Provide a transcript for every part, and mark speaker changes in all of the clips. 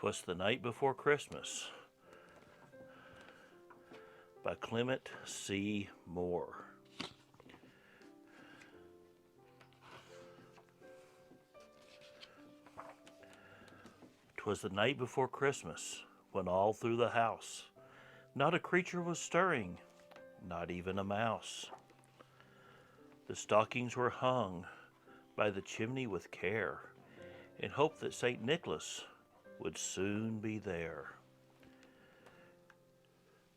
Speaker 1: 'Twas the Night Before Christmas by Clement C. Moore. 'Twas the night before Christmas, when all through the house not a creature was stirring, not even a mouse. The stockings were hung by the chimney with care, in hope that St. Nicholas would soon be there.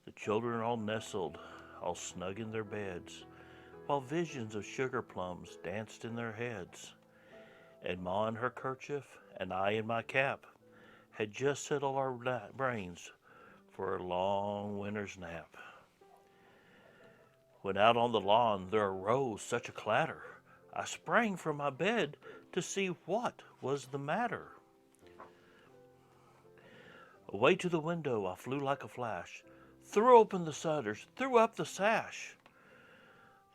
Speaker 1: The children all nestled, all snug in their beds, while visions of sugar plums danced in their heads. And Ma in her kerchief, and I in my cap, had just settled our brains for a long winter's nap. When out on the lawn there arose such a clatter, I sprang from my bed to see what was the matter. Away to the window I flew like a flash, threw open the shutters, threw up the sash.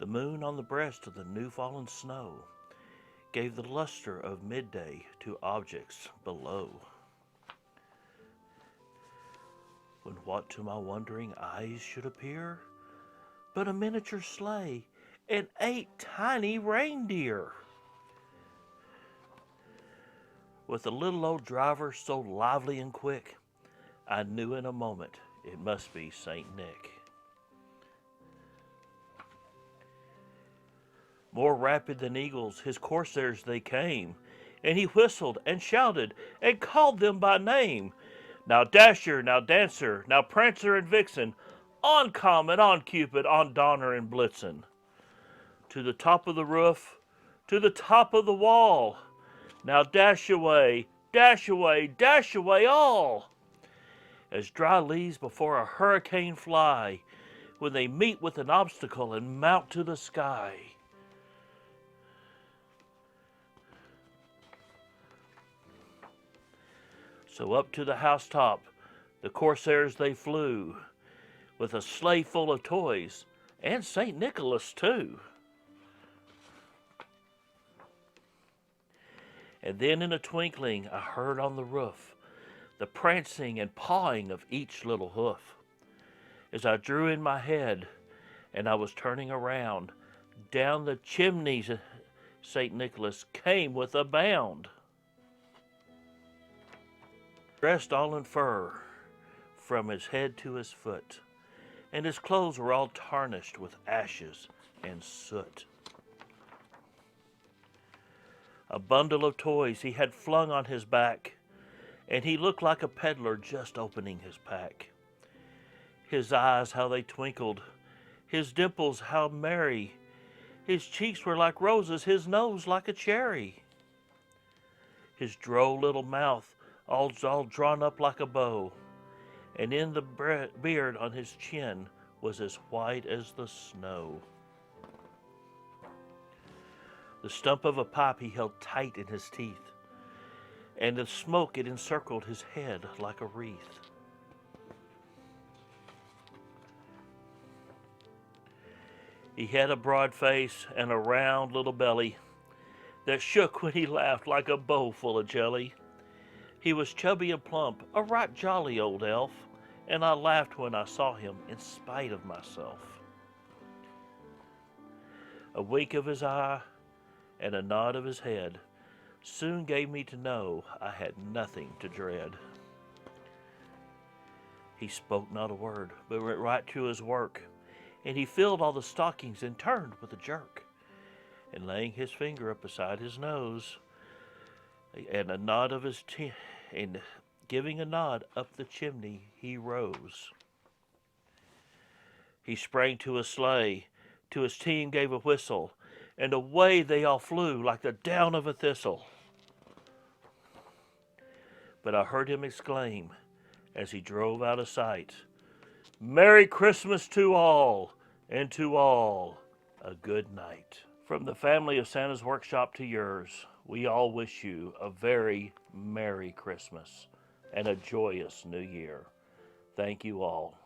Speaker 1: The moon on the breast of the new-fallen snow gave the luster of midday to objects below. When what to my wondering eyes should appear but a miniature sleigh and 8 tiny reindeer, with a little old driver so lively and quick, I knew in a moment it must be Saint Nick. More rapid than eagles, his coursers they came, and he whistled and shouted and called them by name. Now Dasher, now Dancer, now Prancer and Vixen, on Comet, on Cupid, on Donner and Blitzen. To the top of the roof, to the top of the wall. Now dash away, dash away, dash away all. As dry leaves before a hurricane fly, when they meet with an obstacle and mount to the sky. So up to the housetop the corsairs they flew, with a sleigh full of toys, and St. Nicholas too. And then in a twinkling I heard on the roof the prancing and pawing of each little hoof. As I drew in my head and I was turning around, down the chimneys St. Nicholas came with a bound. Dressed all in fur from his head to his foot, and his clothes were all tarnished with ashes and soot. A bundle of toys he had flung on his back, and he looked like a peddler just opening his pack. His eyes, how they twinkled, his dimples, how merry, his cheeks were like roses, his nose like a cherry. His droll little mouth all drawn up like a bow, and in the beard on his chin was as white as the snow. The stump of a pipe he held tight in his teeth, and the smoke it encircled his head like a wreath. He had a broad face and a round little belly that shook when he laughed like a bowl full of jelly. He was chubby and plump, a right jolly old elf, and I laughed when I saw him in spite of myself. A wink of his eye and a nod of his head soon gave me to know I had nothing to dread. He spoke not a word, but went right to his work, and he filled all the stockings and turned with a jerk, and laying his finger up beside his nose, and a nod of his and giving a nod up the chimney he rose. He sprang to his sleigh, to his team gave a whistle, and away they all flew like the down of a thistle. But I heard him exclaim, as he drove out of sight, "Merry Christmas to all, and to all a good night." From the family of Santa's Workshop to yours, we all wish you a very Merry Christmas and a joyous New Year. Thank you all.